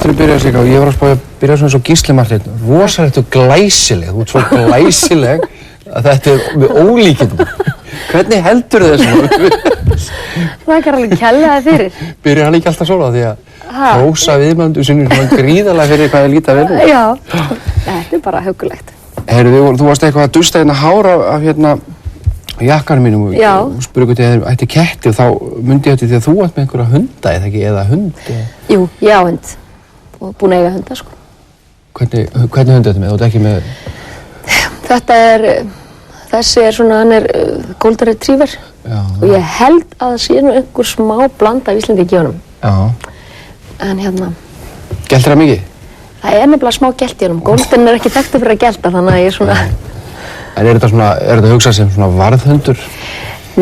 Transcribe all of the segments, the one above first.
eftir að byrja sig á, ég var að spá að byrja svona eins og Gísli Marteinn, rosalegt og glæsileg, þú ert svo glæsileg að þetta með ólíkindum. Hvernig heldur þessu? Það kan alveg kella það fyrir. Byrjar hann ekki alltaf svona því að hrósa viðmöndu sinni svona gríðarlega fyrir hvað þið líta vel út? Já, þetta bara hugulegt. Heyrðu, þú varst eitthvað að dusta hérna hár af hérna jakkanum mínum og spurði hvort ég ætti ketti og þá myndi ég þetta því að þú ert með einhverja hunda eða ekki, eða hund? Jú, ég á hund og búin að eiga hunda, sko. Hvernig hund þetta með? Þú ert ekki með... Þessi er svona, hann er Golden Retriever og ég held að það sé nú einhver smá blanda af Íslendingi í honum. Já. En hérna... Geltir það mikið? Það er nefnilega smá gelt í honum. Golden er ekki þekktur fyrir að gelta, þannig að ég er svona... En er þetta hugsað sem svona varðhundur?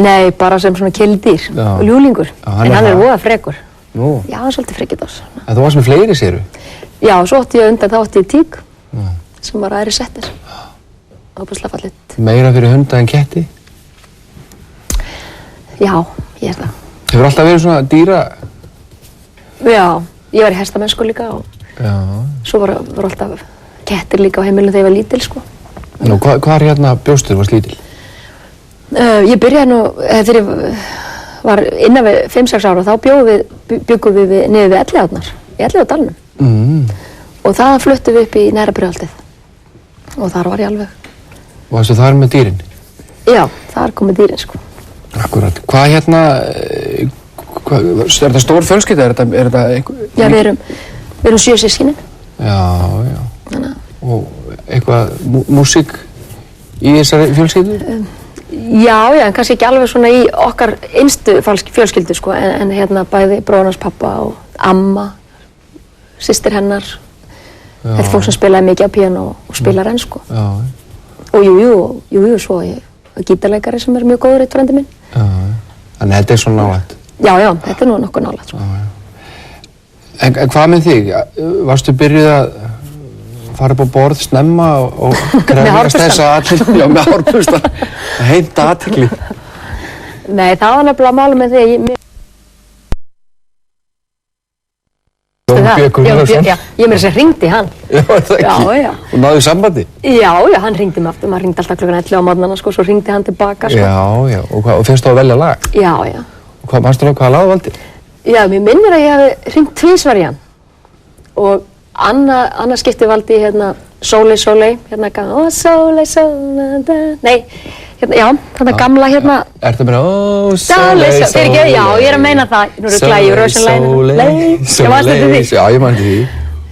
Nei, bara sem svona kildýr og ljúlingur. En hann er voða frekur. Nú? Já, hann er svolítið frekidás. En þú varst með fleiri, séru? Já, svo átti ég undan, þá átti ég tík sem var aðri settir. Óbúslega fallit. Meira fyrir hunda en ketti? Já, ég er það. Hefur alltaf verið svona dýra? Já, ég var í hestamennsku líka og svo var alltaf kettir líka á heimilinu þegar ég var lítil, sko. Nú, hvar hérna bjóstu þú varst lítil? Ég byrjaði nú, þegar ég var innan við 5-6 ára, þá bjöggum við niður við Elliðárnar, í Elliðárdalnum. Og það fluttum við upp í Neðra Brjóaldið. Og þar var ég alveg. Og þessu þar með dýrin? Já, þar komið dýrin, sko. Akkurat. Hvað hérna, er þetta stór fjölskylda? Er þetta einhver... Já, við erum 7 systkinin. Já. Og eitthvað músík í þessari fjölskyldu? Já, en kannski ekki alveg svona í okkar innstu fjölskyldu, sko, en hérna bæði bróðir hans pappa og amma, systir hennar. Þetta er fólk sem spilaði mikið á píanó og spilar enn, sko. Já. Og jú, svo ég gítarleikari sem er mjög góður, eitt frændi minn. Já. Þannig þetta er svona nálægt? Já, þetta er nú nokkuð nálægt, sko. En hvað með þig? Varstu byrjuð að fara upp á borð snemma og krefjast þess að athygli? Já, með hárburstan. Að heimta athygli. Nei, það var nefnilega málið með því að ég... Ég meira sem hringdi hann. Já, það ekki? Já. Og náðu sambandi? Já, hann hringdi mig aftur. Maður hringdi alltaf klukkan 11 á morgnana, sko, svo hringdi hann tilbaka, sko. Já. Og fyrst þú að velja lag? Já. Og manstu hvaða lag þú valdi? Já, mér minnir að ég hafi hringt tvisvar í hann. Og annað skipti valdi hérna Sóley, hérna ó, Sóley, nei, hérna, já, þetta gamla hérna. Ertu að meina, ó, Sóley, fyrirgefðu, já, ég er að meina það. Nú eru glæði í Rósenlæginu. Ég manstu eftir því. Já, ég manstu því.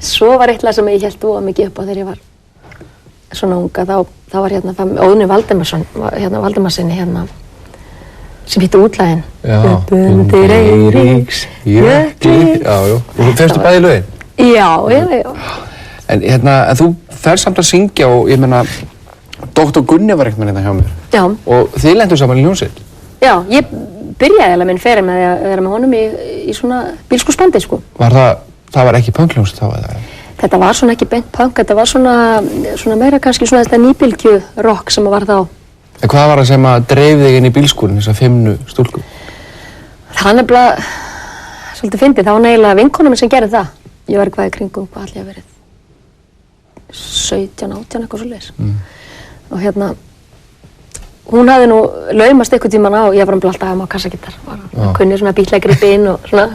Svo var eitthvað sem ég hélt mikið upp á þegar ég var svona unga, þá var hérna Óðni Valdimarssoni hérna sem hittir útlægin. Já. Undir Eiríks jökli. Já. Og fyrstu bæði lögin? Já. En þú ferð samt að syngja og ég meina, Dr. Gunni var eitthvað hérna hjá mér. Já. Og þið lendur saman í hljómsveit. Já, ég byrjaði eiginlega minn feril með því að vera með honum í svona bílskúrsbandi, sko. Það var ekki punk-hljómsveit þá eða? Þetta var svona ekki beint punk, þetta var svona meira kannski svona þetta nýbylgju-rock sem var þá. En hvað var það sem að dreif þig inn í bílskúrin, þessa 5 stúlku? Það er nefnilega, svolítið fyndið, það var eiginlega vinkona minn sem gerði það. Ég var eitthvað í kringum, hvað ætli ég að verið? 17, 18, eitthvað svoleiðis. Og hérna, hún hafði nú laumast eitthvað tíman á, ég var alltaf að hafa á kassagítar. Kunni svona bítlagripinn og svona,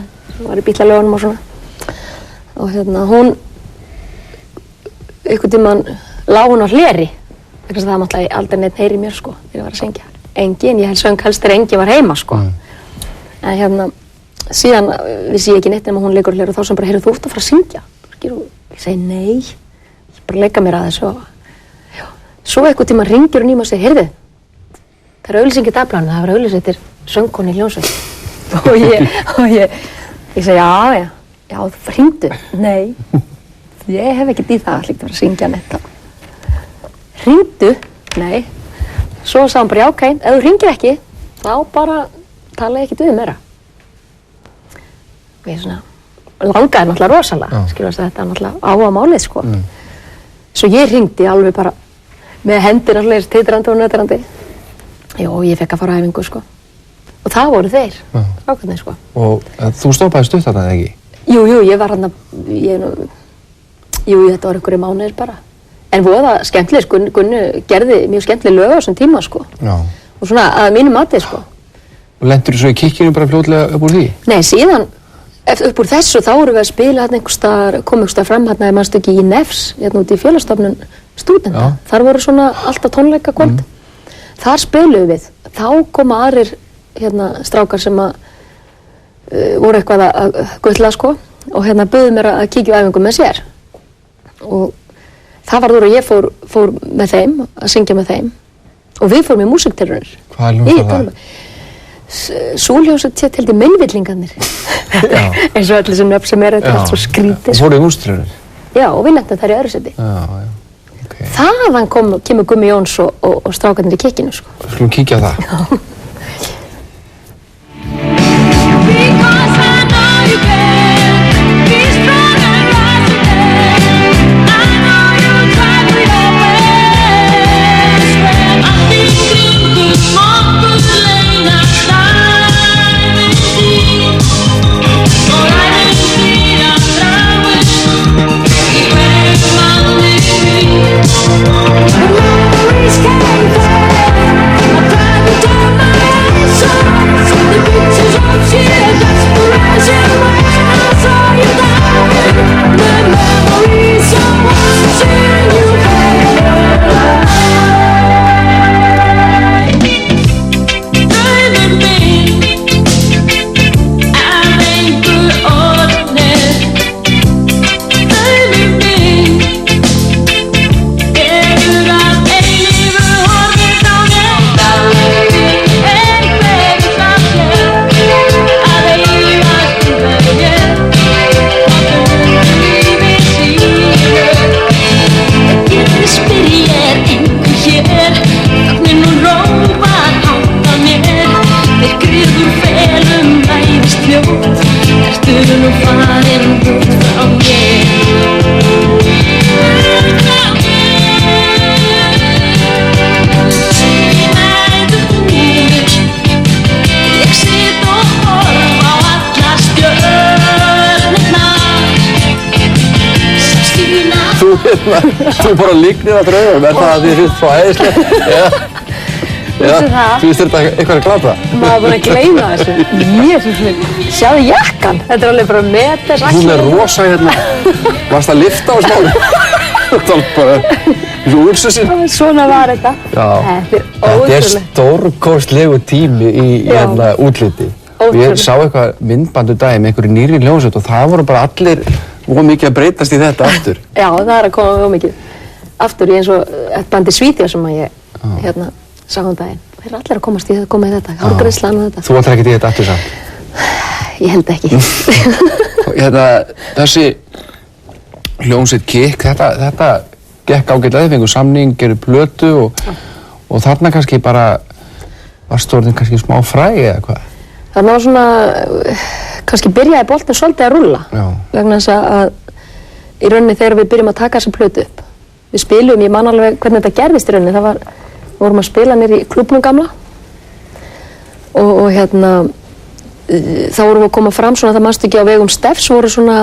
var í bítlalögunum og svona. Og hérna, hún, eitthvað tíman, lá hún á hleri. Það mátti aldrei neitt heyri mér, sko, þegar ég var að syngja. Engin, ég söng helst þegar engin var heima, sko. En hérna, síðan vissi ég ekki neitt nema hún leikur hleri og þá sem bara, heyrðu, þú ert að fara að syngja? Ég segi, nei, ég bara leika mér að þessu. Svo eitthvað tíma ringir hún í mig og segir, heyrðu, það er auglýsing í dagblaðinu, það var auglýsing eftir söngkonu í hljómsveit. Og ég segi, já, hringdu. Nei, ég hef ekkert í það, líkt að fara að syngja neitt. Hringdu? Nei. Svo sagði hann bara, já, ok, ef þú hringir ekki, þá bara tala ég ekkert við meira. Og ég svona, langaði náttúrulega rosalega, skilur þetta náttúrulega áhuga málið, sko. Svo ég hringdi alveg bara með hendir allir titrandi og nötrandi. Jó, ég fekk að fara á æfingu, sko. Og það voru þeir, ákveðnir, sko. Og þú stoppaði stutt þarna, eða ekki? Jú, ég var hann jú, þetta var einhverju mánuðir bara. En voða skemmtileg, Gunnu gerði mjög skemmtileg lög á þessum tíma, sko. Já. Og svona að mínu mati, sko. Og lentur þú svo í kikkinu bara fljótlega upp úr því? Nei, síðan, upp úr þessu, þá vorum við að spila hérna kom einhvers staðar fram hérna, manstu ekki, í Nefs, hérna út í Félagsstofnun stúdenta. Já. Þar voru svona alltaf tónleikakvöld. Þar spiluðum við. Þá koma aðrir, hérna, strákar sem að voru eitthvað að gulla, sko. Og hérna buðu mér að kíkja á æfingu með sér. Og það var og ég fór með þeim, að syngja með þeim. Og við fórum í músiktilraunir. Hvað hljómsveit var það? Súljósið til því Meinvillingarnir. Eins og allir sem nöfn sem þetta allt svo skrítið. Og fóruð í músiktilraunir? Já, og við lentum þar í öðru seti. Já. Okay. Þaðan kemur Gummi Jóns og strákarnir í kikkinu, sko. Skulum kíkja á það. Já. Þú bara líknir að draugum, það að þið finnst svo æðislegt? Eða, finnst þetta eitthvað að glata? Maður búinn að gleyma þessu. Jesús minn, sjáðu jakkan. Þetta alveg bara meters. Hún rosa hérna. Varst að lifta á smáli? Þetta bara, svo úrsusinn. Svona var þetta. Já. Þetta er stórkostlegu tími í hérna útliti. Ég sá eitthvað myndbandu dagi með einhverju nýrri hljómsveit og það voru bara allir mikið að breytast í þetta aftur. Já, það að koma mikið aftur í eins og bandi Svíþjóð sem að ég sá daginn. Þeir allir að koma í þetta, hárgreiðslan og þetta. Þú ætlar ekkert í þetta aftur samt? Ég held ekki. Þessi hljómsveit Kikk, þetta gekk ágætlega, þið fengu samning, gerðu plötu og þarna kannski bara varstu orðin kannski smá fræg eða hvað? Þarna var svona, kannski byrjaði boltinn svolítið að rúlla. Vegna þess að í rauninni þegar við byrjum að taka þessa plötu upp. Við spilum, ég man alveg hvernig þetta gerðist í rauninni. Við vorum að spila nýri í klúbbnum gamla og hérna, þá vorum við að koma fram svona, það manstu ekki á vegum Steffs voru svona,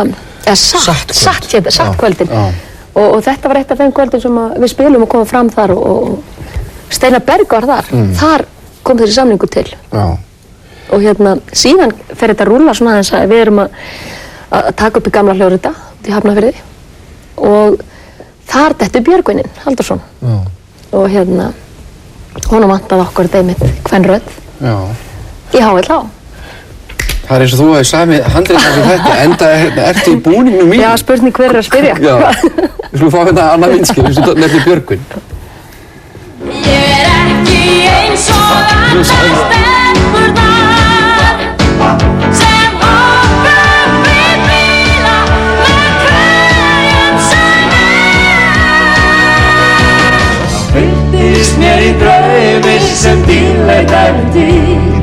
Sattkvöldin. Og þetta var eitt af þeim kvöldin sem við spilum og komum fram þar og Steinar Berg var þar. Þar kom þessi samningur til. Og hérna, síðan fer þetta að rúlla svona aðeins að við erum að taka upp í gamla hljóðrita út í Hafnarfirði og þar dettur Björgvinin Halldórsson og hérna, honum vantaði okkur dæmið kvenrödd í HLH. Það er eins og þú hefði samið handriðsafið þetta, enda ertu í búningnum mín. Já, spurning hver er að spyrja. Já, við skulum fá hérna annað vinskil, eins og nefnir Björgvin. Ég er ekki eins og allar stelpurnar sem hoppa upp í bíla með hverjum sem Það birtist mér í draumi sem dýrleit ævintýr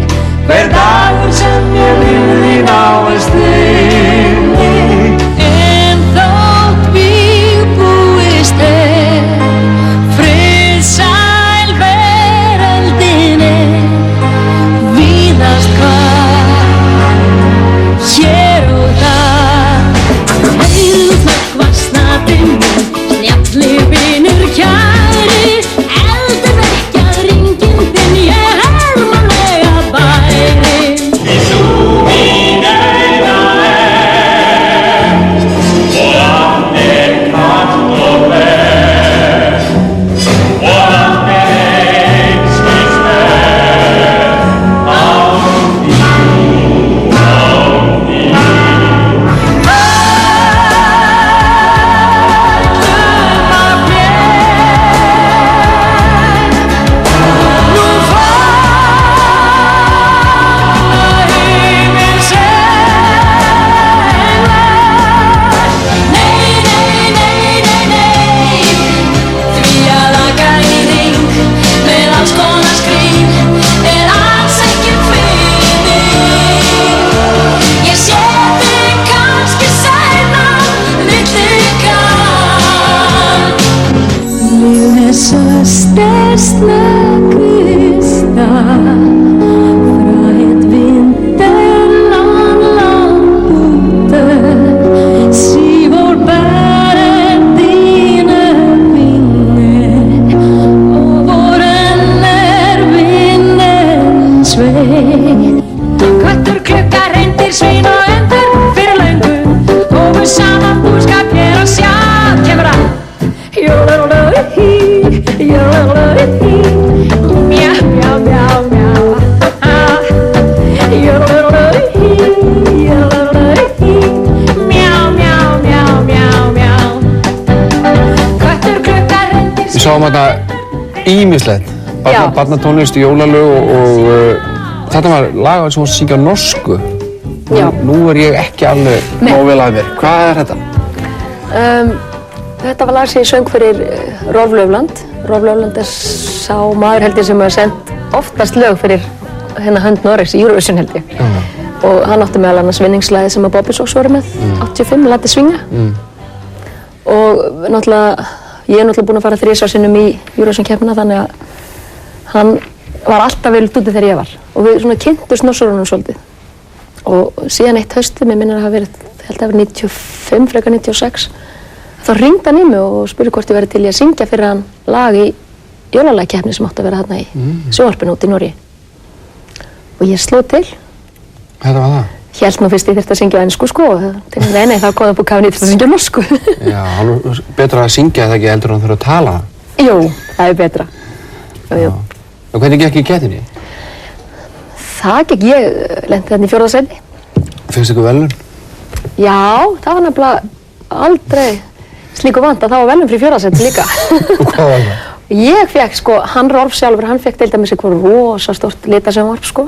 hver dagur sem ég lifði náist þig En þótt vígbúist friðsæl veröldin víðast hvar hér og þar Søster snökrista fra et vinterland langt borte. Si hvor bærer dine vinger, og hvor ender vindens vei. Köttur, klukka, reyndir, svín og undur fyrir löngu hófu saman búskap hér og sjá kemur að Jólulululí, jólululí, mjá, mjá, mjá, mjá Jólulululí, jólululí, mjá, mjá, mjá, mjá, mjá Köttur, klukka, reyndir, Við sáum þetta ýmislegt, barnatónlist, jólalög og þetta var lag sem var að syngja á norsku. Já. Nú er ég ekki alveg nóg vel að mér. Hvað er þetta? Þetta var lag sem ég söng fyrir Rolf Löfland. Rolf Löfland er sá maður held ég sem hefur sendt oftast lög fyrir hérna hönd Noregs í Eurovision held ég. Og hann átti meðal annars vinningslagið sem að Bobby Sox voru með, 85, Læti svinga. Og náttúrulega, ég er náttúrulega búinn að fara 3 sinnum í Eurovision keppnina þannig að hann var alltaf vel úti þegar ég var. Og við svona kynntust Norsorunum svolítið. Og síðan eitt haustið, mér minnir að hafa verið, held að það var 95, frekar 96, þá hringdi hann í mig og spurði hvort ég væri til í að syngja fyrir hann lag í jólalagkeppni sem átti að vera þarna í sjónvarpinu út í Noregi. Og ég sló til. Þetta var það? Hélt nú fyrst ég þurfti að syngja á ensku sko. Nei, þá kom það búið kafin í þurfti að syngja á norsku. Já, hann er betra að syngja það ekki heldur en hann þurfa að tala það. Jú, það er betra. Jú. Og hvernig gekk í keppninni? Það gekk ég lenti þarna í 4. sæti. Fyrst ykkur velun? Já, það var nefnilega aldrei slíku vant að það var velum fyrir 4. sæti líka. Hvað var það? Ég fekk sko, hann Rolf sjálfur, hann fekk til dæmis eitthvað rosa stórt litasjónvarp sko.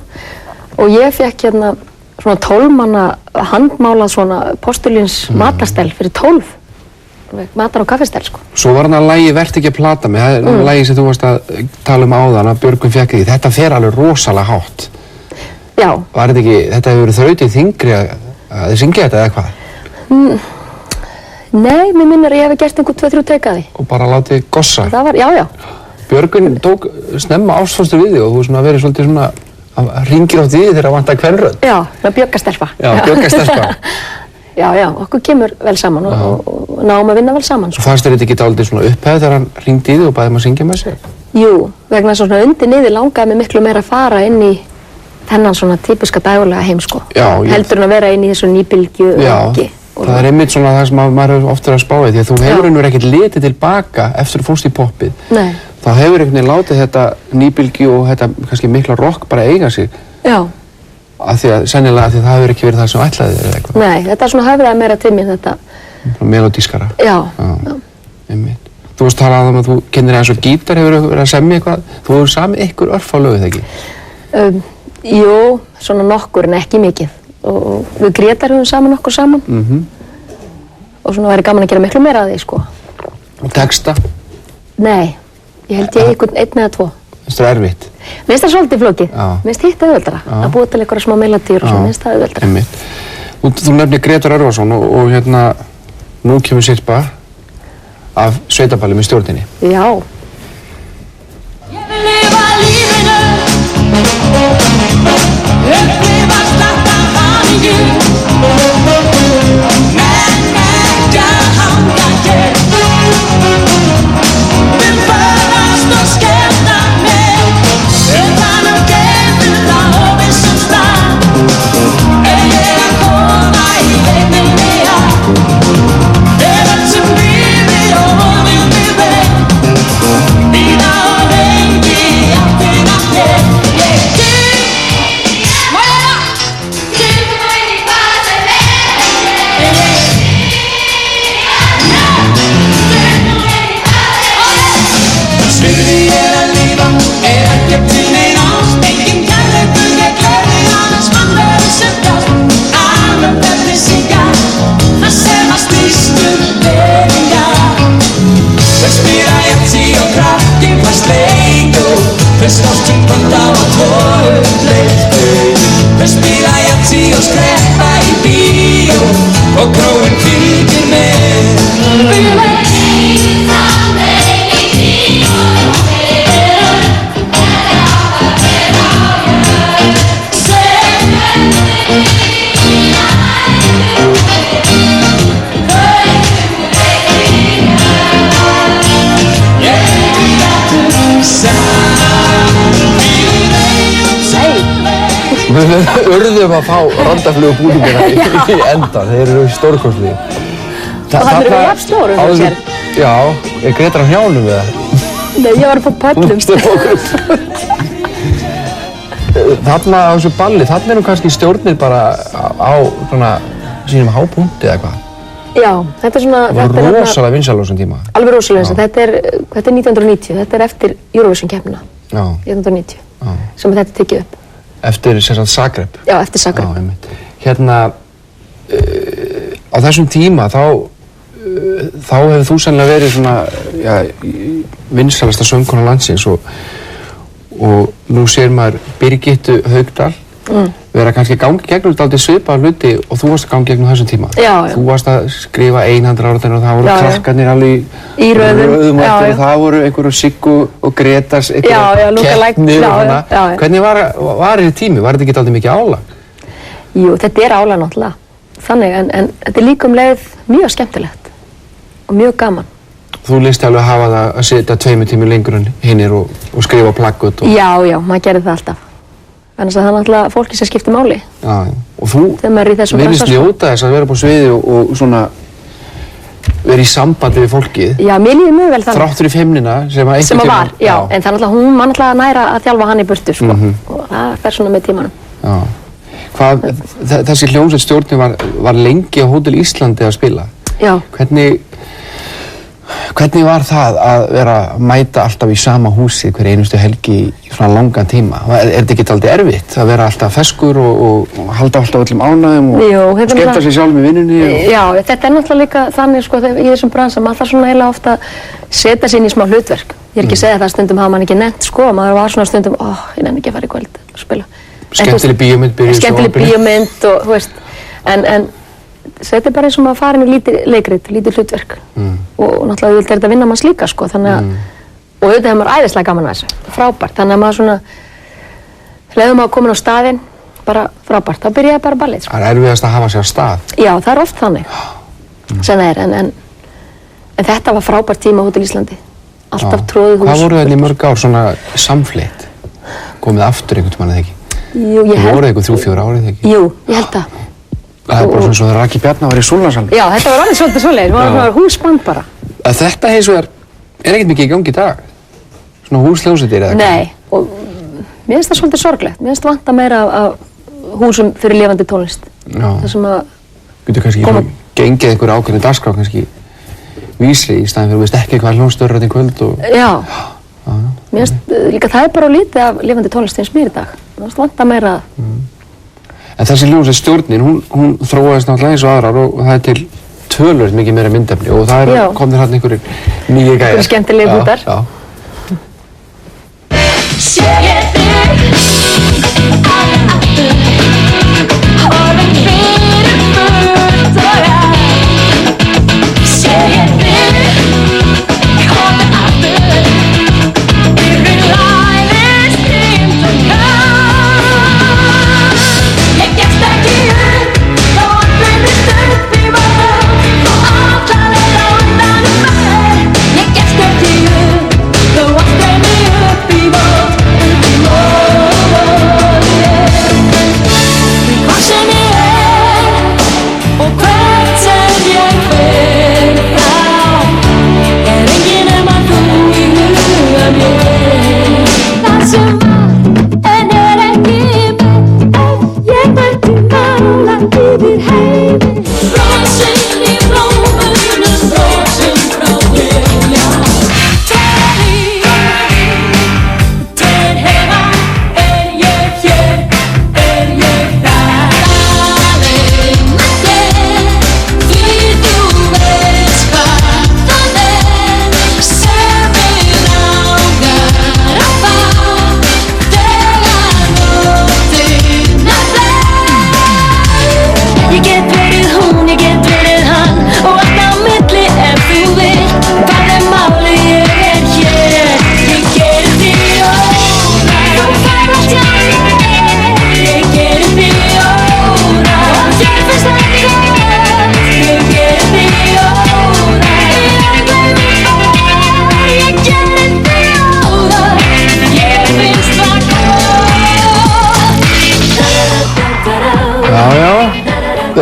Og ég fekk hérna svona 12 manna handmálað svona postulíns matarstell fyrir 12. Matar- og kaffistell sko. Svo var hann að lagi Vertu ekki að plata mig, það er lagi sem þú varst að tala áðan að Björgvin fékk því. Þetta fer alveg rosalega hátt. Já. Var þetta ekki, þetta hefur verið þrautið þyngri að þið syngja þetta eða hvað? Nei, mér minnir að ég hef gert einhver 2-3 teikaði. Og bara látið gossa. Það var, já, já. Björgvin tók snemma ástfóstur við þig og þú svona verið svolítið svona að hringir átt við þegar að vantar kvenrödd. Já, með bjöggastelpa. Já, bjöggastelpa. Já, já, okkur kemur vel saman og náum að vinna vel saman. Svo fannst þér þetta ekki dálítið svona upphefð þegar hann hringdi í þig og bæði að syngja með sér? Jú, vegna svona undir niður langaði mig miklu meira að fara inn í þennan svona típiska dægulega heim sko. Já, heldur en að vera inn í þessu nýbylgju Já, það er einmitt svona það sem maður hefur oft verið að spá í því að þú hefur einhver ekkert litið tilbaka eftir að fórst í poppið. Nei. Þá hefur einhvern veginn látið þetta nýbylgju og þetta kannski mikla rock bara eiga sig. Já. Af því að sennilega það hefur ekki verið það sem ætlaði þér eða eitthvað. Nei, þetta er svona höfðaði meira til mér þetta. Melodískara. Já. Einmitt. Þú varst talað um að þú kennir eins og gítar, hefur verið að semja eitthvað. Þú hefur samið ykkur örfá lög, eða ekki? Jú, svona nokkur en ekki mikið. Og við Grétar höfum saman nokkur saman. Og svona væri gaman að gera miklu meira að því, sko. Og texta? Nei, ég held ég einhvern 1 eða 2. Finnst það erfitt? Mér finnst það svolítið flókið. Já. Mér finnst hitt auðveldara. Að búa til einhverja smá melodíur og svona, mér finnst það auðveldara. Einmitt. Þú nefnir Grétar Örvarsson og hérna, nú kemur sirpa af Sveitaballi með stjórninni. Já. Ég vil lifa lífinu, upplifa slatta hamingju, menn ekki að hanga hér. Vil förast og skemmta mér, utan geimfylla og vissum stað. Ég að koma í heiminni að, öll sem lífi og honum við veit. Við urðum að fá randaflugubúningina í enda, þeir eru stórkostlegir. Og það eru jafn stór um sér. Já, ég greitar á hnjánum við það. Nei, ég var upp á pöllum. Þarna á þessu balli, þarna eru kannski stjórnir bara á svona sínum hápunkti eða hvað. Já, þetta er svona... Það var rosalega vinsæl á þessum tíma. Alveg rosalega vinsæl. Þetta er 1990, þetta er eftir Eurovision-keppnina. Já. 1990, Já. sem þetta er tekið upp. Eftir sem sagt Zagreb. Já, eftir Zagreb. Já, einmitt. Hérna, á þessum tíma þá hefur þú sennilega verið svona, já, vinsælasta söngkona landsins og nú sér maður Birgittu Haukdal vera kannski að gangi gegnum dálítið svipaðar hluti og þú varst að gangi gegnum þessum tíma. Já, já. Þú varst að skrifa 100 áraðina og það voru krakkarnir alveg í röðum eftir og það voru einhverju Siggu og Gretars keppnir og hana. Hvernig var þessi tími? Var þetta ekki dálítið mikið álag? Jú, þetta er álag náttúrulega. Þannig, en þetta er líka leið mjög skemmtilegt og mjög gaman. Þú listi alveg að hafa það að setja 2 tími lengur en hinnir og skrifa plakkut og... Já, maður gerði það alltaf. Þannig að það er náttúrulega fólki sem skiptir máli. Já, og þú virðist njóta þess að vera upp á sviði og svona vera í sambandi við fólkið. Já, mér líður mjög vel þannig. Þrátt fyrir feimnina sem að sem að var, já. En það er náttúrulega, hún var náttúrulega næra að þjálfa hann í burtu, sko. Og það fer svona með tímanum. Já. Þessi hljómsveit stjórnin var lengi á Hótel Íslandi að spila. Já. Hvernig var það að vera að mæta alltaf í sama húsi hver einustu helgi í svona langan tíma? Er þetta ekki alltaf erfitt að vera alltaf feskur og halda alltaf öllum ánægum og skemmta sig sjálf með vinnunni? Já, þetta er náttúrulega líka þannig sko í þessum bransa, maður þarf svona heila ofta að setja sig inn í smá hlutverk. Ég er ekki að segja það stundum hafa maður ekki nefnt sko, maður var svona stundum, ég nenni ekki að fara í kvöld að spila. Skemmtileg bíómynd og þú veist, en þetta er bara eins og maður farin í lítið leikrit, lítið hlutverk og náttúrulega er þetta vinna manns líka sko, þannig að og auðvitað hefur maður æðislega gaman að þessu, frábært, þannig að maður svona leiðum maður komin á staðinn, bara frábært, þá byrjaði bara ballið sko. Það er erfiðast að hafa sér á stað. Já, það er oft þannig sem það er, en þetta var frábært tíma á Hótel Íslandi, alltaf tróðið hús. Hvað voru þetta í mörg ár svona samfleitt? Komið aftur einhvern mann eða ekki? Jú, ég held. Þú voruð eitthvað 3-4 árið eða ekki? Jú, ég held það. Það er bara svona svo þegar Raki Bjarna var í Súlnarsal. Já, þetta var alveg svolítið svoleiðis, það var húsband bara. Þetta hins vegar er ekkert mikið í gangi í dag? Svona húshljómsveitir eða eitthvað? Nei, og mér finnst það svolítið sorglegt. Mér finnst vanta meira af húsum fyrir lifandi tónlist. Já. Það sem að... Getur kannski gengið einhver ákveðin dagskrá kannski vísri í staðinn fyrir að veist ekki hvað hljómsstörur þetta í kvöld og... Já. Mér finnst líka það er bara lítið af lifandi tónlist eins mér í dag. Mér finnst vanta meira... En þessi hljómsveit stjórnin, hún þróaðist náttúrulega eins og aðrar og það er til tölvöld mikið meira myndefni og það er komnir hérna einhverjir nýjir gæjar. Einhverjir skemmtilegir bútar. Já. Ég gefst ekki upp, þó allt er mjög upp í völd.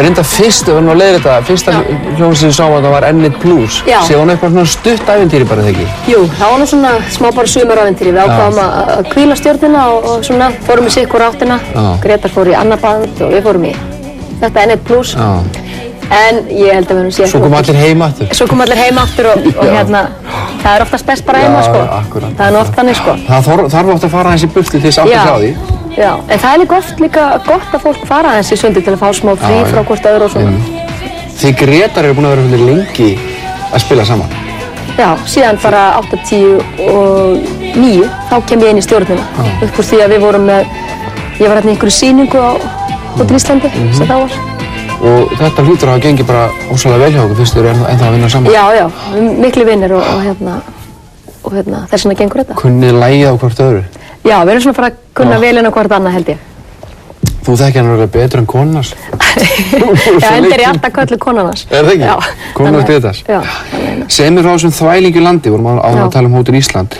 reynda fyrst, við varum að leiða þetta, fyrsta hljóðan sem ég sá að það var N1 Plus. Já. Sér hún eitthvað svona stutt ævintýri bara þegar ekki? Jú, það var nú svona smá bara sumarævintýri. Við ákváðum að hvíla stjórnina og svona fórum í sikkur áttina. Gretar fór í annað band og við fórum í þetta N1 Plus. En ég held að við höfum séð... Svo kom allir heim aftur. Svo kom allir heim aftur og hérna, það er oftast best bara heima, sko. Akkúrat. Það er nú oft þannig, sko. Það þarf oft að fara aðeins í burtu til þess að átta sig á því. Já, en það er líka oft líka gott að fólk fara aðeins í sundi til að fá smá frí frá hvort öðru og svona. Þið Gretar eru búin að vera svolítið lengi að spila saman. Já, síðan bara 8, 10 og 9, þá kem ég inn í stjórnina. Upp úr því að við vorum með, ég var hérna í einhverju sýningu á Hótel Íslandi sem það var. Og þetta hlýtur að hafa gengið bara ósvæðilega vel hjá okkur fyrst þið eru ennþá að vinna saman. Já, miklu vinnir og þess vegna gengur þetta. Kunnið lagið á hvort öðru. Já, við erum svona að fara að kunna vel inn á hvort annað held ég. Þú þekkir hann alveg betur en konans. Já, enda er ég alltaf kölluð konans. Er það ekki? Já. Konas Grétars. Já. Sem er frá þessum þvælingu landi, vorum áður að tala um Hótel Ísland.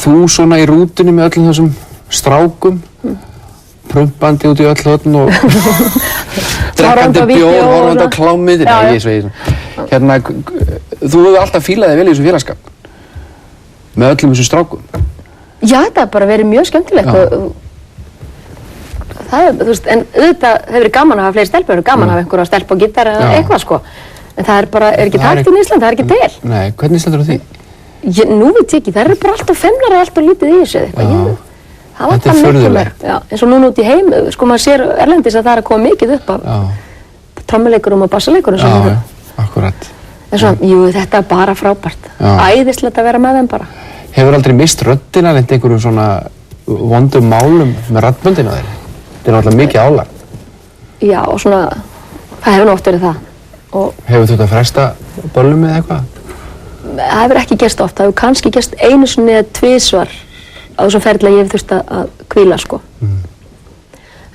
Þú svona í rútunni með öllum þessum strákum, prumpandi út í öll höfn og drekkandi bjór, horfandi á klámið. Hérna, þú hefur alltaf fílað þig vel í þessu félagskap með öllum þessum strákum. Já, þetta har bara verið mjög skemmtilegt og það, þú veist, en auðvitað hefur verið gaman að hafa fleiri stelpur, gaman að hafa einhverja stelp á gítar eða eitthvað, sko. En það er bara, er ekki takt í Ísland, það er ekki til. Nei, hvernig stendur þú því? Nú veit ég ekki, það eru bara alltaf femnar og alltaf lítið í þessu eitthvað. Þetta er furðulegt. Já, eins og núna út í heim, sko maður sér erlendis að það er að koma mikið upp af trommuleikurum og bassaleikurum. Já, akkurat. En svona, jú, þetta er bara frábært. Æðislegt að vera með þeim bara. Hefur aldrei mist röddina lent einhverjum svona vondum málum með raddböndina þeirri? Þetta er náttúrulega mikið álag. Já, og svona, það hefur nú oft verið það. Hefur þú þetta fresta böllum eða eitthvað? Það hefur ekki gerst oft, það hefur kannski gerst einu sinni eða tvisvar á þessum ferli að ég hef þurft að hvíla, sko.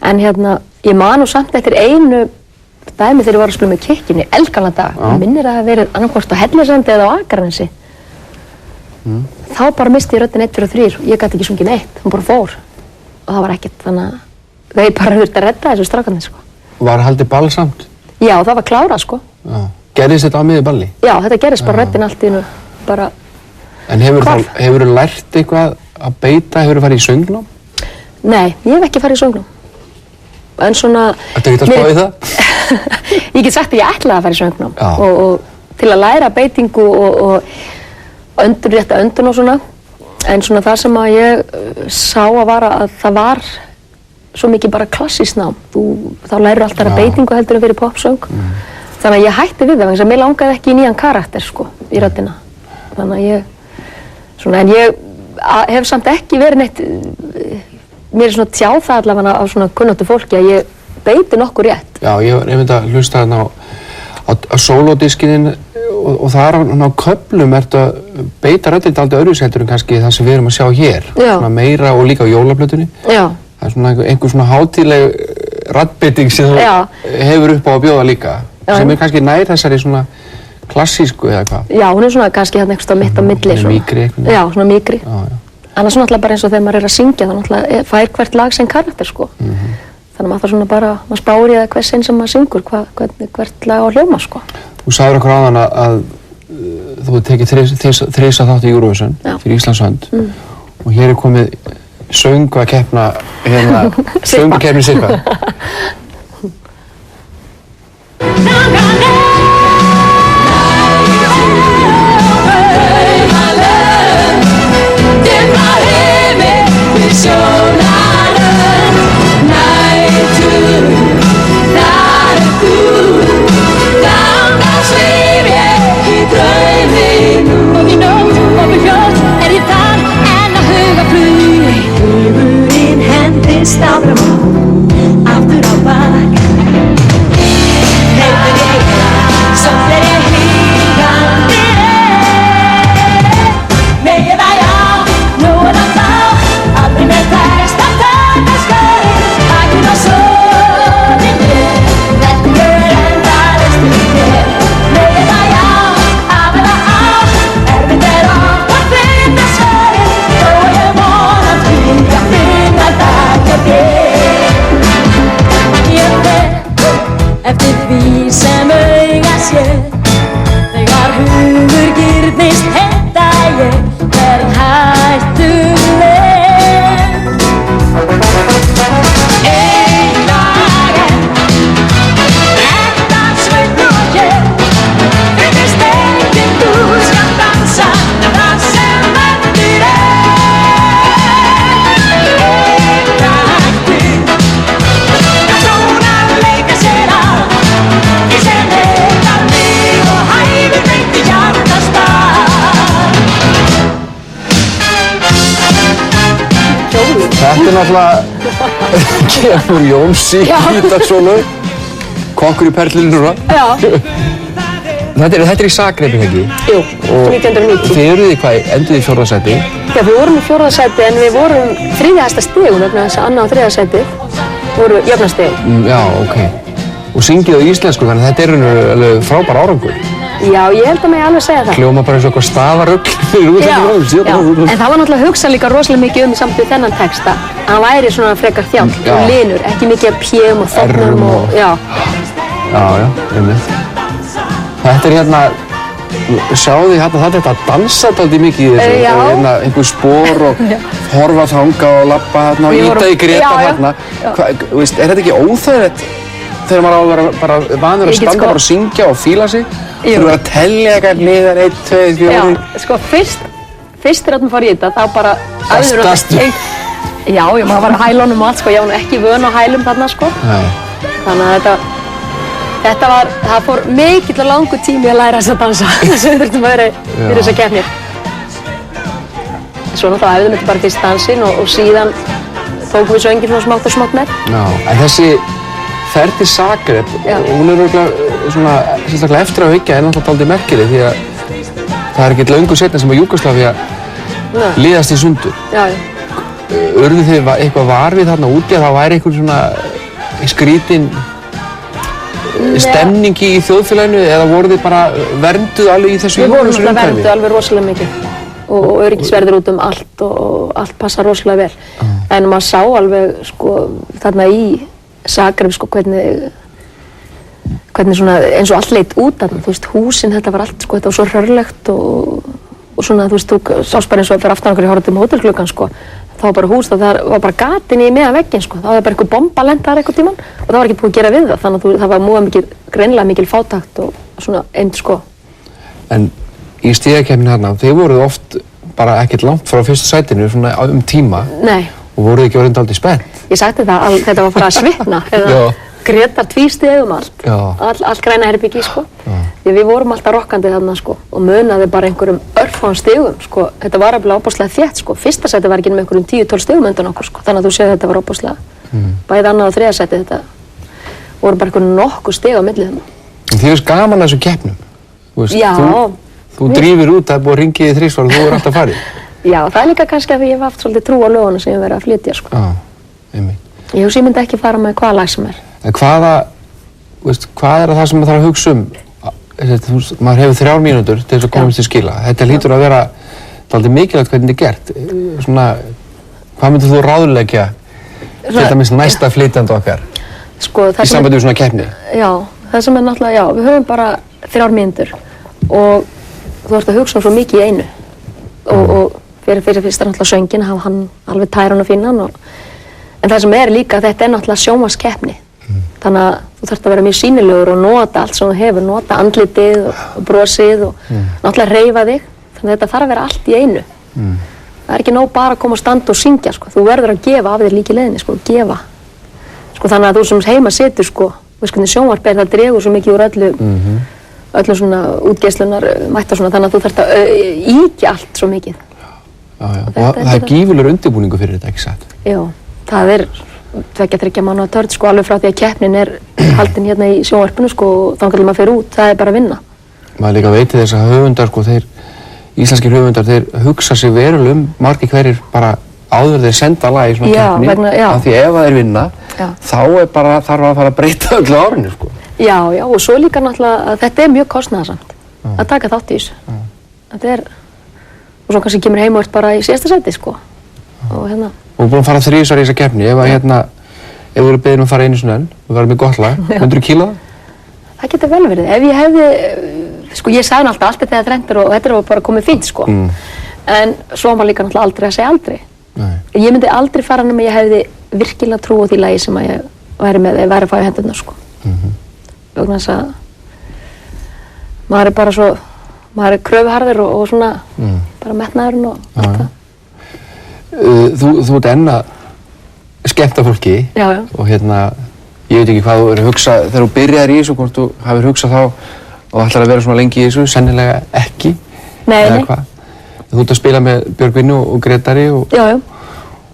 En hérna, ég man nú samt eftir einu dæmi þegar ég var að spila með Kirkjunni, eldgamla dag. Ég minnir að það hafi verið annarkvort á Hellissandi eða á Akranesi. Þá bara misti ég röddina 1, 2 og 3 og ég gæti ekki sungið neitt, hún bara fór. Og það var ekkert, þannig að þeir bara þurfti að redda þessu strákarnir, sko. Var haldið ball samt? Já, það var klárað, sko. Gerðist þetta á miðju balli? Já, þetta gerðist bara röddina allt í einu, bara... En hefurðu lært eitthvað að beita, hefurðu farið í söngnám? Nei, ég hef ekki farið í söngnám. En svona... Ættu ekki að spá í það? Ég get sagt að ég ætlaði að fara í söngnám. Og til að læra beitingu og rétta öndun og svona. En svona það sem að ég sá að það var svo mikið bara klassískt nám. Þá lærir alltaf að beitingu heldur en fyrir popsöng. Þannig að ég hætti við það, vegna þess að mér langaði ekki í nýjan karakter, sko, í röddina. Þannig að en ég hef samt ekki verið neitt, mér er svona tjáð það allavega á svona kunnáttu fólki að ég beiti nokkuð rétt. Já, ég myndi að hlusta þarna á sólódiskinin og það á köflum ertu að beita röddina dálítið öðruvísi en kannski það sem við erum að sjá hér. Svona meira og líka á jólaplötunni. Já. Það er svona einhver svona hátíðleg raddbeiting sem þú hefur upp á að bjóða líka. Sem er kannski nær þessari svona klassísku eða hvað? Já, hún er svona kannski hérna eitthvað mitt á milli. Svona mýkri eitthvað? Já, svona mýkri. Annars náttúrulega bara eins og þegar maður er að syngja, þá náttúrulega fær hvert lag sinn karakter, sko. Þannig að maður þarf svona bara, maður spáir í það hvers sinn sem maður syngur, hvert lag á hljóma, sko. Þú sagðir okkur áðan að þú hefði tekið þrisa þátt í Eurovision fyrir Íslands hönd og hér er komið söngvakeppna, söngvakeppni Sirpa. Aftur á bak. Hleypur ég Fyrst heita ég verð hættuleg Einar Þetta sveitn og ég Finnst enginn þú skal dansa Það sem eftir Þetta er náttúrulega Kemur Jónsi Gítarsónu kokkur í Perlinu núna. Já. Þetta er í Zagreb, ekki? Jú, Og 1990. þið eruð í hvað, enduð í 4. sæti? Já, við vorum í 4. sæti en við vorum 3. hæsta stigum vegna þess að 2. og 3. sæti voru jöfnastigum. Já, ok. Og syngið á íslensku, þannig að þetta er alveg frábær árangur. Já, ég held að mig alveg segja það. Hljóma bara eins og eitthvað stafarugl. Já, en það var náttúrulega hugsað líka rosalega mikið í samt við þennan texta. Hann væri svona frekar þjáll Já. og linur, ekki mikið af pjum og þornum og, já. Já, einmitt. Þetta er hérna, sjáðu hérna, þetta að dansa dálítið mikið í þessu. Já. Og hérna einhver spor og horfa þanga og labba hérna og Við íta vorum- í Greta Já, já. hérna. Veist, er þetta ekki óþægilegt þegar maður á að vera bara vanur að Ég get standa sko- bara og syngja og fíla sig? Jú. Þú verður að tellja eitthvað niður, 1, 2, 4. Já, sko fyrst þegar maður fór í þetta, þá bara Festastu. Já, maður var á hælunum og allt, sko, ég var nú ekki vön á hælum þarna, sko. Nei. Þannig að það fór mikill og langur tími að læra þess að dansa sem við þurftum að vera fyrir þessa keppni. Svo náttúrulega æfðum þetta bara fyrst dansinn og síðan tókum við sönginn svona smátt og smátt með. Já, en þessi ferð til Zagreb, Já. hún er örugglega svona, sérstaklega eftir að hyggja, er náttúrulega dálítið merkileg því að það er ekkert löngu seinna sem að Júgóslavía Nei. liðast í sundur. Já, já. Urðu þið eitthvað var við þarna úti að það væri einhver svona skrítin stemningi í þjóðfélaginu eða voru þið bara vernduð alveg í þessu Við vorum þessu alltaf umhverfi? vernduð alveg rosalega mikið og öryggisverðir út allt og allt passa rosalega vel. En maður sá alveg sko þarna í Zagreb sko hvernig svona eins og allt leit út þarna, þú veist, húsin, þetta var allt sko, þetta var svo hrörlegt og svona, þú veist, þú sást bara eins og fyrir aftan okkur í horfðum hótelgluggan sko, það var bara hús, það var bara gatin í meðan vegginn sko, það var bara einhver bomba lent þar einhvern tímann og það var ekki búið að gera við það, þannig að það var múið mikil, greinilega mikil fátækt og svona einn sko. En í stígakeppninni þarna, þið voruð oft bara ekkert langt frá fyrsta sætinu svona tíma Nei. og voruð ekki orðin dálítið spennt. Ég sagði það að þetta var að fara að svitna eða Já. Gretar tvístig allt, Já. allt græna herbyggi sko. Því við vorum alltaf rokkandi þarna sko og munaði bara einhverjum örfáum stigum sko. Þetta var alveg óbúslega þétt sko. Fyrsta sæti var ekki með einhverjum 10-12 stigum undan okkur sko. Þannig að þú séð að þetta var óbúslega. Bæði annað og þriðja sæti þetta voru bara einhverjum nokkuð stig á milli þeim. En þið veist gaman að þessu keppnum. Þú veist, Já. Þú drífir út, það er búið að ringið í 3 og þú er alltaf farið. Já, það er líka kannski að ég hef haft svolítið trú á löguna sem ég hef verið að flytja sko. Já, einmitt. Ég hugsa ég myndi ekki fara með hvaða lag sem er. En hvað er það sem maður þarf að hugsa um? Maður hefur 3 mínútur til þess að komast til skila. Þetta hlýtur að vera dálítið mikilvægt hvernig þetta er gert. Svona, hvað myndir þú ráðleggja til dæmis næsta flytjandi okkar Sko, í sambandi við svona keppni? Já, það sem er náttúrulega, já, við höfum bara 3 mínútur og þú ert að hugsa svo mikið í einu og fyrir fyrst er náttúrulega söngin, hafa hann alveg tæran og finnan en það sem er líka, þetta er náttúrulega sjónvarpskeppni þannig að þú þarft að vera mjög sýnilegur og nota allt sem þú hefur, nota andlitið og brosið og náttúrulega hreyfa þig þannig að þetta þarf að vera allt í einu það er ekki nóg bara að koma og standa og syngja sko. Þú verður að gefa af þér líka í leiðinni sko, gefa sko, þannig að þú sem heima situr sko, veist hvernig sjónvarp er, það dregur svo mikið úr öllu svona útgeislunar mættar svona, þannig að þú þarft að ýkja allt svo mikið. Já. Og það er gífurlegur undirbúningur fyrir þetta, ekki satt? Já, það er 2-3 mánuða törn sko, alveg frá því að keppnin er haldin hérna í sjónvarpinu sko, og þannig að maður fer út, það er bara að vinna. Maður líka veitir þess að höfundar sko, íslenskir höfundar, þeir hugsa sig verulega margir hverjir bara áður þeir senda lag í svona keppni, af því ef það er vinna, þá er bara þarf að fara að breyta öllu árinu sko. Já, og svo líka náttúrulega að þetta er mjög kostnaðarsamt að taka þátt í þessu. Þetta er, og svo kannski kemur heim og ert bara í síðasta sæti sko. Og hérna. Og búin að fara 3 í þessa keppni, ef þú eru beðin að fara einu sinni enn, þú verður með gott lag, myndirðu kýla það? Það getur vel verið. Ef ég hefði sko ég sagði alltaf allt er þegar þrennt og þetta var bara komið fínt sko. En svo var líka náttúrulega aldrei að segja aldrei. Nei. Ég myndi aldrei fara nema ég hefði virkilega trú á því lagi sem að ég væri með, væri að fá í hendurnar sko. Vegna þess að maður er bara svo, maður er kröfuharður og svona bara metnaðurinn og allt það. Þú ert enn að skemmta fólki Já. og ég veit ekki hvað þú er að hugsa þegar þú byrjaðir í þessu, hvort þú hafir hugsað þá og ætlar að vera svona lengi í þessu, sennilega ekki. Nei. Hvað? Þú ert að spila með Björgvinu og Grétari og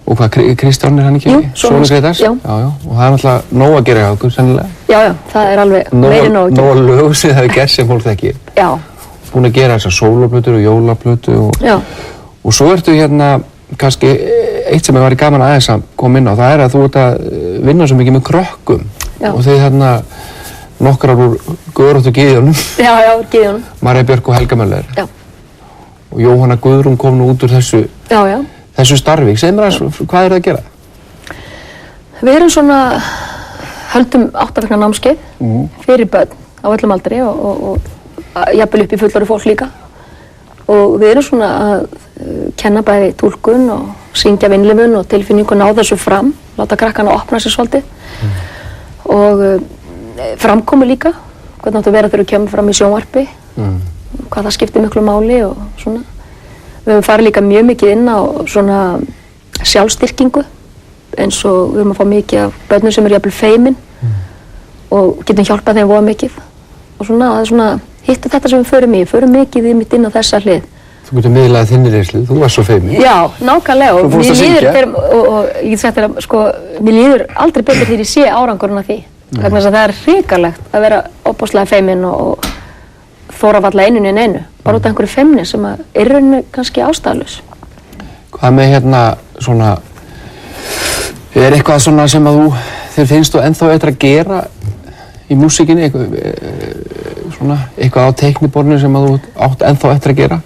og hvað, Kristján er hann ekki? Jú, sonur Grétars? Já. Og það er náttúrulega nóg að gera hjá okkur, sennilega. Já, það er alveg meiri nóg að gera. Nóg að lög sem það hefur gert sem fólk þekkir. Já. Búin að gera þessar sóloplötur og jólaplötu og svo ertu kannski eitt sem ég var gaman aðeins að koma inn á, það er að þú ert að vinna svo mikið með krökkum og þið nokkrar úr Göróttu Gyðjónum. Já, Gyðjónum. Marja Björk og Helga Möller. Já. Og Jóhanna Guðrún kom nú út úr þessu starfi. Segð mér aðeins, hvað er það að gera? Við erum svona, höldum 8 vikna námskeið fyrir börn á öllum aldri og jafnvel upp í fullorðið fólk líka. Og við erum svona að kenna bæði túlkun og syngja vinnlifun og tilfinningu og ná þessu fram, láta krakkana opna sér svolítið. Og framkomu líka, hvernig áttu að vera þegar við kemum fram í sjónvarpi, hvað það skiptir miklu máli og svona. Við höfum farið líka mjög mikið inn á svona sjálfstyrkingu, eins og við höfum að fá mikið af börnum sem eru jafnvel feimin og getum hjálpað þeim voða mikið. Og svona, það er svona hitt og þetta sem við förum mikið inn á þessa hlið. Þú getur miðlaðið þinni reynslu, þú varst svo feimin. Já, nákvæmlega og mér líður, og ég get sagt þér að sko, mér líður aldrei betur þegar ég sé árangurinn af því. Vegna þess að það er hrikalegt að vera opaslega feimin og þóra valla einunni en einu, bara út af einhverju feimni sem er í rauninni kannski ástæðulaus. Hvað með svona, er eitthvað svona sem að þér finnst þú ennþá eitthvað að gera í músíkinni, eitthvað á teikniborðinu sem að þú átt ennþá eftir að gera?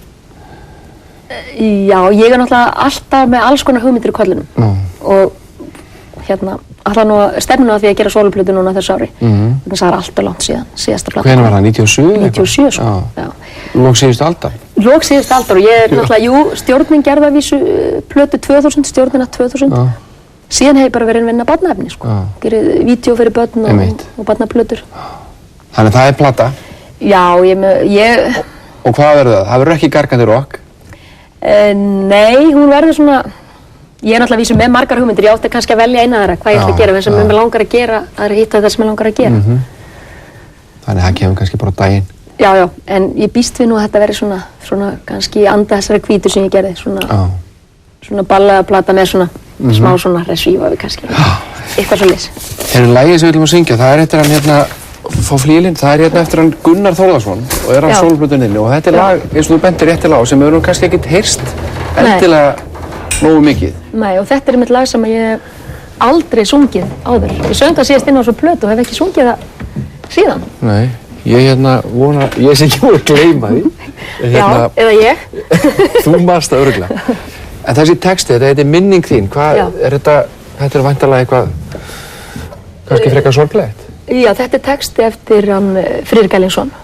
Já, ég er náttúrulega alltaf með alls konar hugmyndir í kollinum og alltaf nú stefnum að því að gera sóloplötu núna þessu ári. Þannig að það er alltaf langt síðan, síðasta plata. Hvenær var það, 97? 97 sko, já. Lok síðustu aldar? Lok síðustu aldar og ég er náttúrulega, stjórnin gerði að vísu plötu 2000, stjórnina 2000. Síðan hef ég bara verið að vinna barnaefni sko. Gerið vídeó fyrir börn og barnaplötur. Þannig það er plata? Já, ég... Og hvað verður það? Það verður ekki Gargandi rock? Nei, hún verður svona... Ég er náttúrulega vísum með margar hugmyndir, ég átti kannski að velja eina þeirra, hvað ég ætla að gera, en sem mér langar að gera, það er að hitta það sem mér langar að gera. Þannig að það kemur kannski bara á daginn. Já, en ég býst við nú að þetta veri svona kannski anda þessari hvítur sem ég gerði, svona ballaða plata með svona smá svona resvífa við kannski, eitthvað svo leys. Lagið sem við viljum að syngja, það er eftir hann fá flílinn, það er eftir hann Gunnar Þórðarsson og er á sóloplötunni og þetta er lag, eins og þú bentir réttilega á, sem við höfum kannski ekkert heyrst endilega nógu mikið. Nei, og þetta er mitt lag sem ég hef aldrei sungið áður. Ég söng það síðast inn á svo plötu og hef ekki sungið það síðan. Nei, ég vona, ég sé ekki voru að gleyma því. Já, eða ég. Þú manst það örugglega. En þessi texti, þetta er minning þín, hvað er þetta er væntanlega eitthvað, kannski frekar sorglegt? Já, þetta er texti eftir Friðrik Erlingsson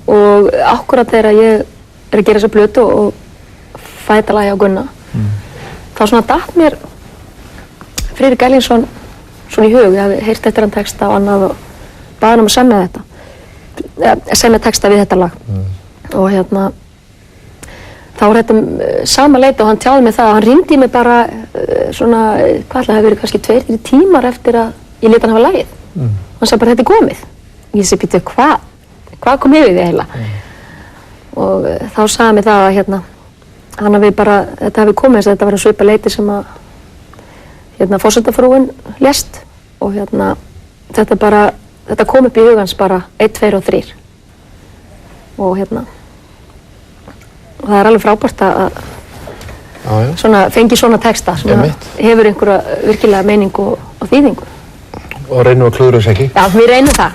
og akkurat þegar ég er að gera þessa plötu og fæ þetta lagi á Gunna, þá svona datt mér Friðrik Erlingsson svona í hug, ég hafði heyrt eftir hann texta og annað og baði hann að semja þetta, semja texta við þetta lag og þá var þetta sama leita og hann tjáði mig það og hann hringdi mig bara svona, hvað ætlaði að hafa verið kannski 2-3 tímar eftir að ég lét hann hafa lagið. Hann sagði bara, þetta er komið. Ég segi, býttu, hvað kom yfir því heila? Og þá sagði hann mig það að hann hafi bara, þetta hafi komið þess að þetta var svipa leiti sem að forsetafrúin lést og þetta kom upp í hugans bara 1, 2 og 3 og og það er alveg frábært að fengi svona texta sem hefur einhverja virkilega meiningu og þýðingu. Og reynum að klúðra þess ekki? Já, við reynum það.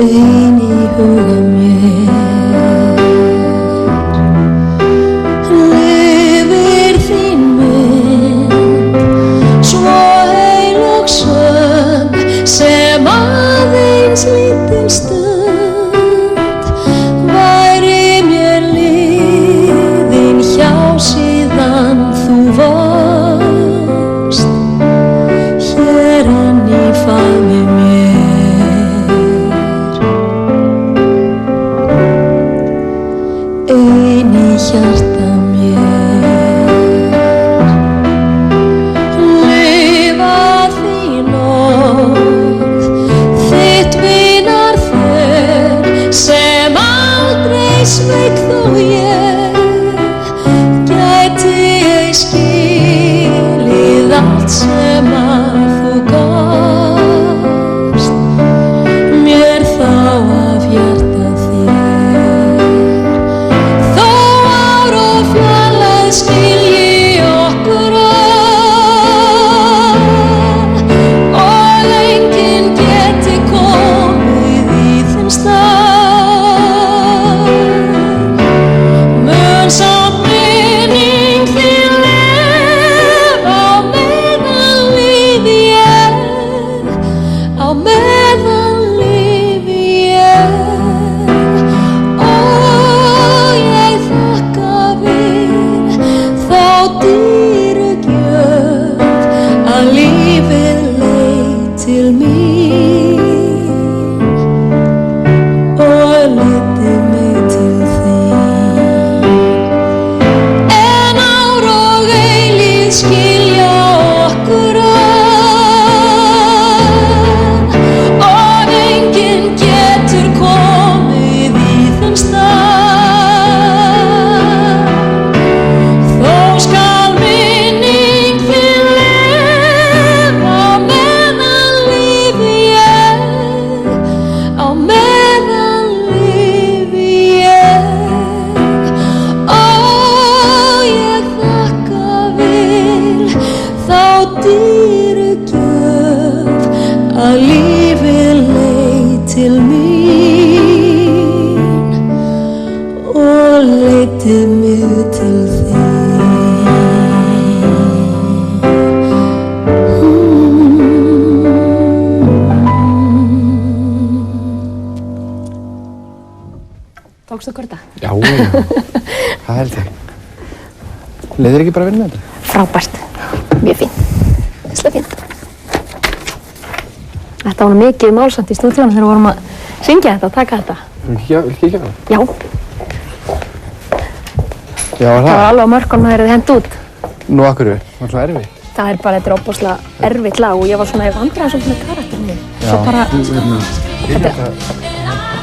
Ein í huga mér leiddi mig til Tókstu korta? Já, það held ég. Leiðir ekki bara að vinna með þetta? Frábært. Mjög fín. Þesslega fínt. Þetta var nú mikið málsamt í stúdíónu þegar við vorum að syngja þetta og taka þetta. Vil kíkja á það? Já, Já, það var alveg á mörkunum að þeir hefði hent út. Nú, akkur við? Það var svo erfið. Það er bara, þetta er óbúslega erfitt lag og ég var svona í vandræðum svolítið með karakterinu. Svo bara, þetta er